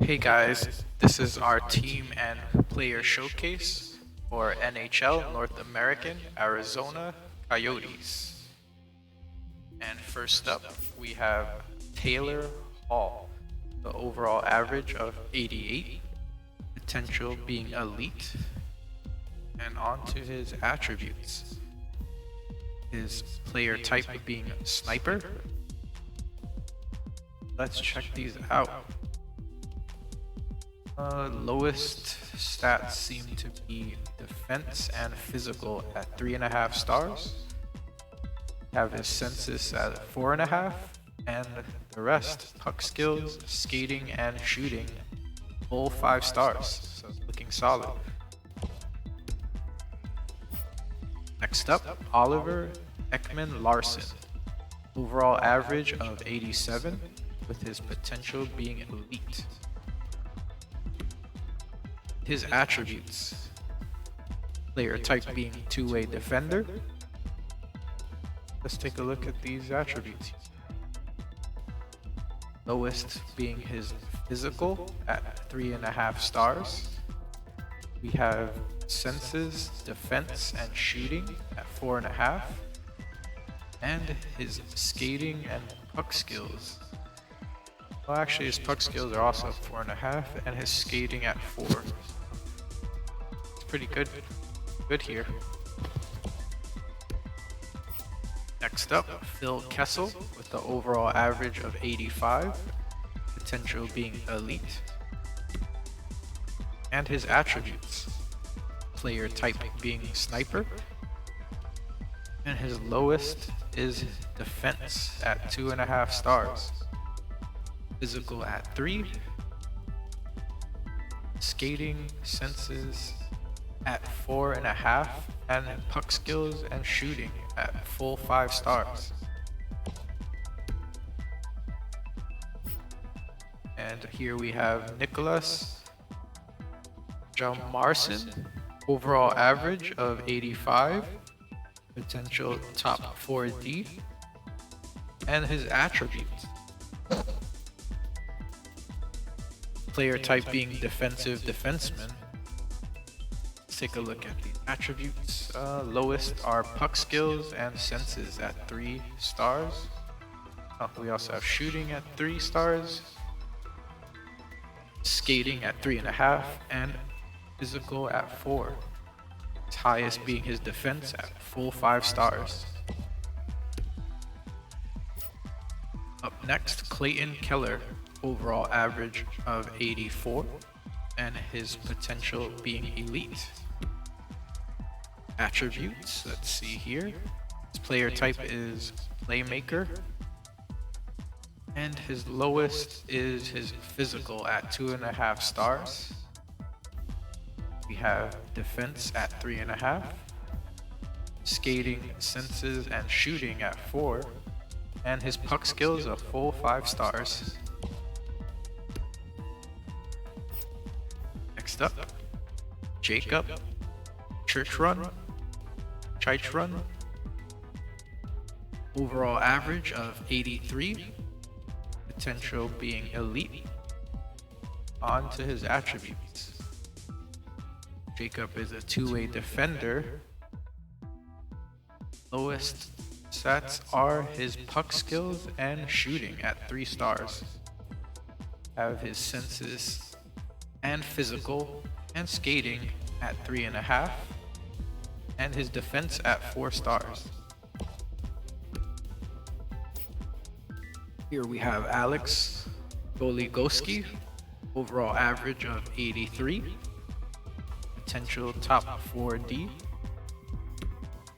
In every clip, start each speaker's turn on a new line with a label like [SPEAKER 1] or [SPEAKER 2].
[SPEAKER 1] Hey guys, this is our team and player showcase for NHL North American Arizona Coyotes. And first up, we have Taylor Hall, the overall average of 88, potential being elite, and on to his attributes. His player type being sniper. Let's check these out. Lowest stats seem to be defense and physical at 3.5 stars. Have his census at 4.5, and the rest, puck skills, skating, and shooting, full 5 stars. So looking solid. Next up, Oliver EKMAN-LARSSON. Overall average of 87, with his potential being elite. His attributes: player type being two-way defender. Let's take a look at these attributes. Lowest being his physical at 3.5 stars. We have senses, defense, and shooting at 4.5, and his skating and puck skills. Well, actually, his puck skills are also at 4.5, and his skating at 4. It's pretty good. Good here. Next up, Phil Kessel with the overall average of 85, potential being elite. And his attributes: player type being sniper, and his lowest is defense at 2.5 stars. Physical at 3, skating, senses at 4.5, and puck skills and shooting at full 5 stars. And here we have Nicholas HJALMARSSON, overall average of 85, potential top 4D, and his attributes: player type being defensive defenseman. Let's take a look at the attributes. Lowest are puck skills and senses at 3 stars. We also have shooting at 3 stars, skating at 3.5, and physical at 4. His highest being his defense at full 5 stars. Up next, Clayton Keller, overall average of 84, and his potential being elite. Attributes, let's see here. His player type is playmaker, and his lowest is his physical at 2.5 stars. We have defense at 3.5, skating, senses, and shooting at 4, and his puck skills a full 5 stars. Next up, Jacob CHYCHRUN, overall average of 83, potential being elite. On to his attributes. Jacob is a two-way defender. Lowest stats are his puck skills and shooting at 3 stars. Have his senses and physical and skating at 3.5, and his defense at 4 stars. Here we have Alex GOLIGOSKI, overall average of 83, potential top 4D,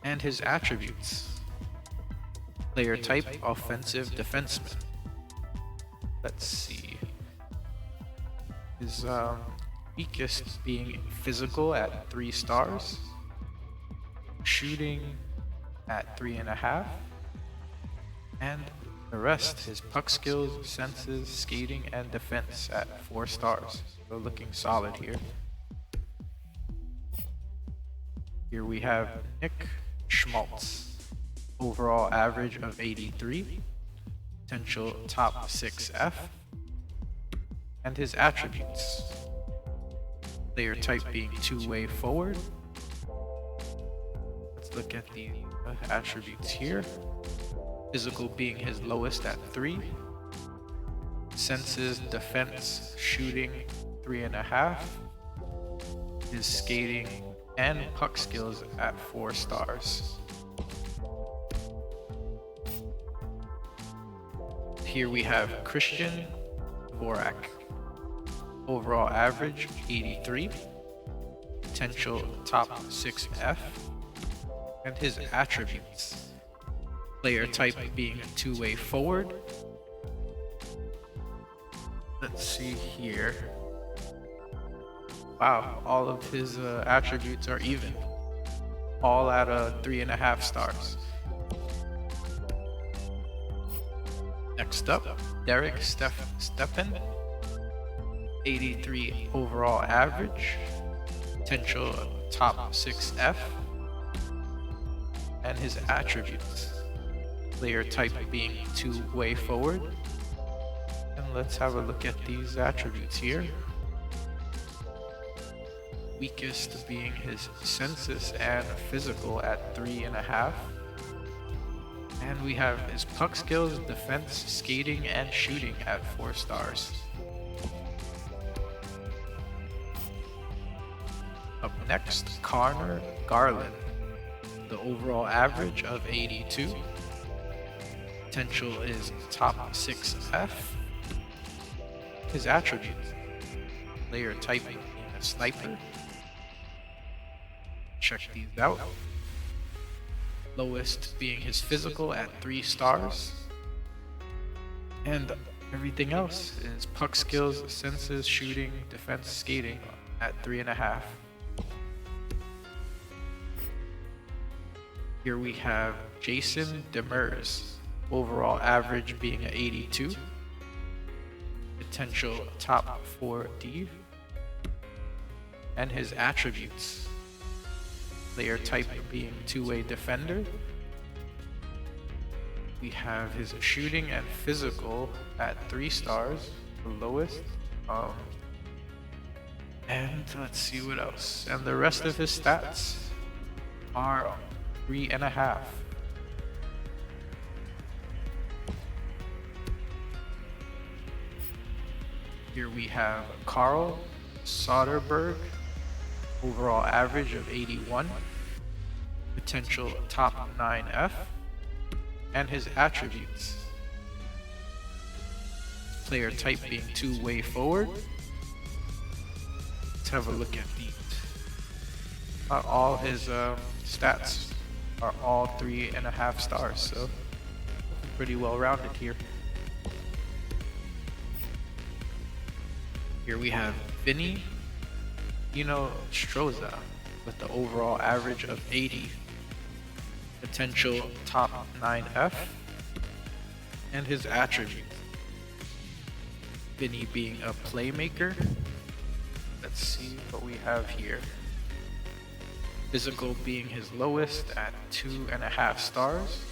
[SPEAKER 1] and his attributes: player type offensive defenseman. Let's see. His weakest being physical at 3 stars, shooting at 3.5, and the rest, his puck skills, senses, skating, and defense at 4 stars. So looking solid here. Here we have Nick SCHMALTZ, overall average of 83, potential top 6F, and his attributes. Player type being two-way forward. Let's look at the attributes here. Physical being his lowest at 3. Senses, defense, shooting 3.5. His skating and puck skills at 4 stars. Here we have Christian OVORAK. Overall average 83. Potential top 6F. And his attributes. Player type being a two-way forward. Let's see here. Wow, all of his attributes are even. All at 3.5 stars. Next up, Derek Stepan. 83 overall average. Potential top 6F. And his attributes. Player type being two-way forward. And let's have a look at these attributes here. Weakest being his census and physical at 3.5. And we have his puck skills, defense, skating, and shooting at 4 stars. Up next, Garland. The overall average of 82. Potential is top 6F. His attributes. Player type being a sniper. Check these out. Lowest being his physical at 3 stars. And everything else is puck skills, senses, shooting, defense, skating at 3.5. Here we have Jason DEMERS. Overall average being at 82. Potential top 4D. And his attributes. Player type being two-way defender. We have his shooting and physical at 3 stars, the lowest. And let's see what else. And the rest of his stats are 3.5. Here we have Carl Soderberg. Overall average of 81. Potential top 9F. And his attributes. Player type being two-way forward. Let's have a look at these. All his stats are all 3.5 stars, so pretty well rounded here. Here we have Vinny HINOSTROZA with the overall average of 80. Potential top 9F. And his attributes. Vinny being a playmaker. Let's see what we have here. Physical being his lowest at 2.5 stars.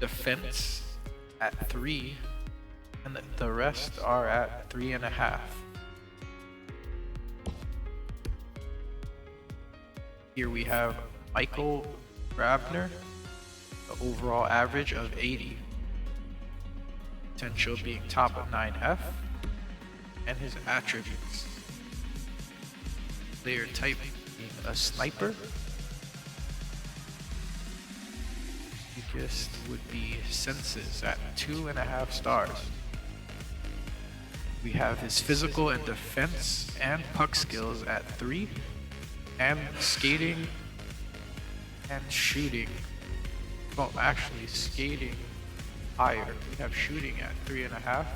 [SPEAKER 1] Defense at 3. And the rest are at 3.5. Here we have Michael GRABNER, the overall average of 80. Potential being top 9F. And his attributes. Player type being a sniper. Weakest would be senses at 2.5 stars. We have his physical and defense and puck skills at 3. And skating and shooting. Well, actually skating higher. We have shooting at 3.5.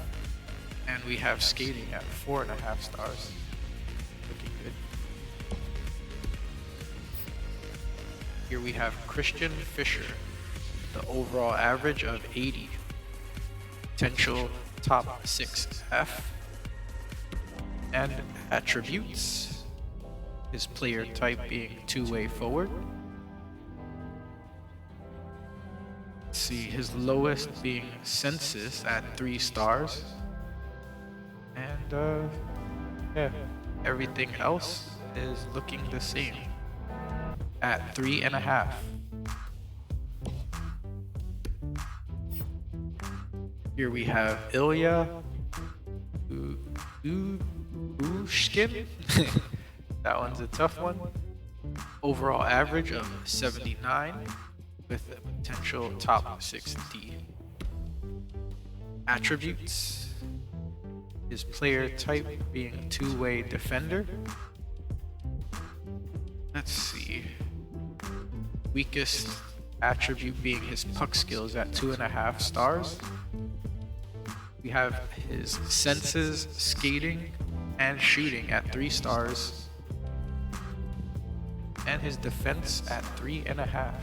[SPEAKER 1] And we have skating at 4.5 stars. Looking good. Here we have Christian FISCHER. The overall average of 80. Potential top 6F. And attributes. His player type being two-way forward. See, his lowest being census at 3 stars. yeah, everything else is looking the same at 3.5. Here we have Ilya Ushkin. That one's a tough one. Overall average of 79 with a potential top 6D. Attributes: his player type being two-way defender. Let's see. Weakest attribute being his puck skills at 2.5 stars. We have his senses, skating, and shooting at 3 stars. And his defense at 3.5.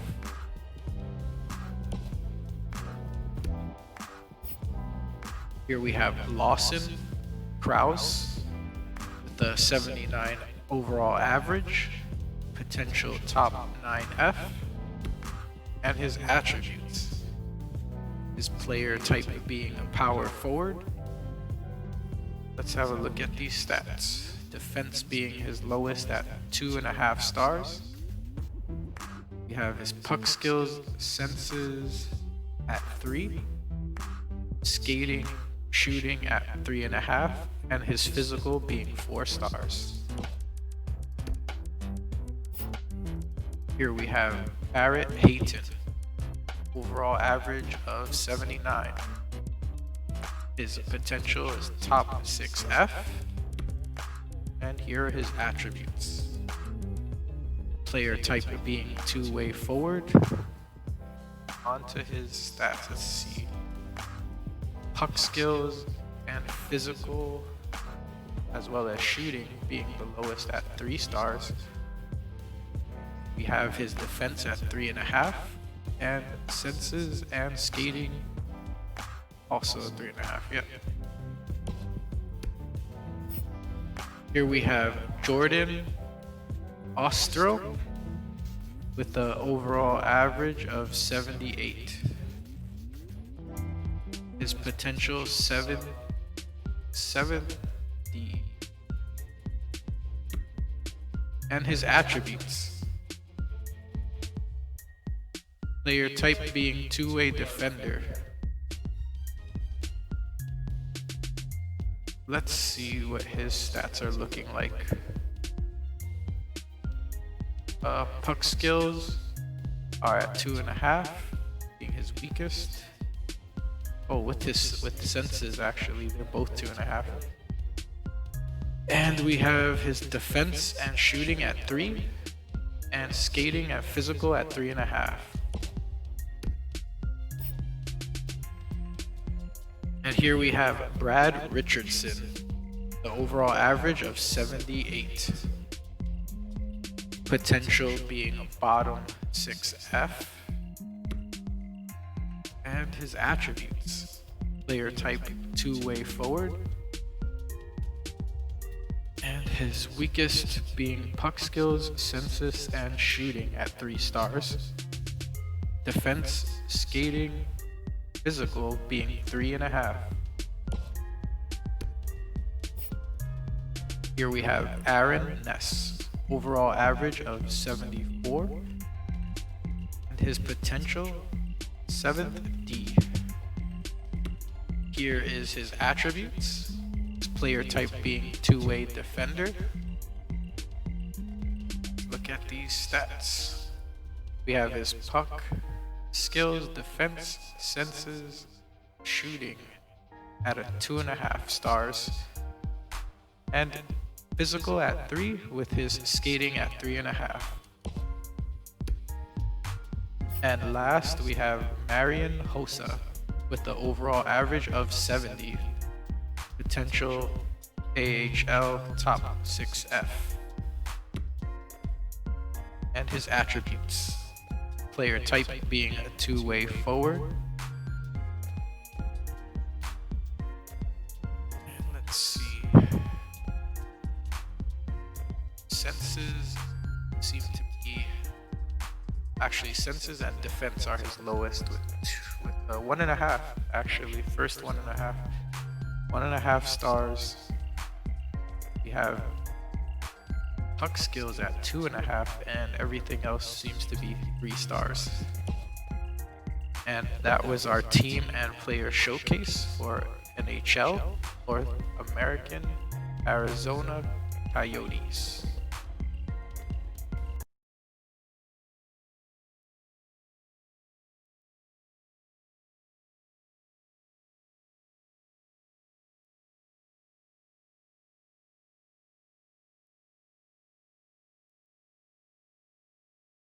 [SPEAKER 1] Here we have Lawson CROUSE with the 79 overall average, potential top 9F, and his attributes. His player type being a power forward. Let's have a look at these stats. Defense being his lowest at 2.5 stars. We have his puck skills, senses at 3, skating, shooting at 3.5, and his physical being 4 stars. Here we have Barrett Hayton. Overall average of 79. His potential is top 6F. And here are his attributes. Player type being two-way forward. Onto his stats, let's see. Puck skills and physical, as well as shooting being the lowest at 3 stars. We have his defense at 3.5. And senses and skating also 3.5. Yep. Here we have Jordan Ostro with the overall average of 78. His potential 7D. And his attributes. Player type being two-way defender. Let's see what his stats are looking like. Puck skills are at 2.5, being his weakest. Oh, with senses actually, they're both 2.5. And we have his defense and shooting at 3, and skating and physical at 3.5. And here we have Brad Richardson, the overall average of 78. Potential being a bottom 6F. And his attributes. Player type two-way forward. And his weakest being puck skills, senses, and shooting at 3 stars. Defense, skating, physical being 3.5. Here we have Aaron NESS, overall average of 74, and his potential 7th D. Here is his attributes, his player type being two-way defender. Look at these stats. We have his puck skills, defense, senses, shooting at a 2.5 stars, and physical at 3 with his skating at 3.5. And last we have Marian HOSSA with the overall average of 70, potential AHL top 6F, and his attributes. Player type being a two-way forward. And let's see. Senses seem to be... Actually, senses and defense are his lowest with 1.5. Actually, first 1.5. 1.5 stars. have puck skills at 2.5, and everything else seems to be 3 stars. And that was our team and player showcase for NHL, North American, Arizona Coyotes.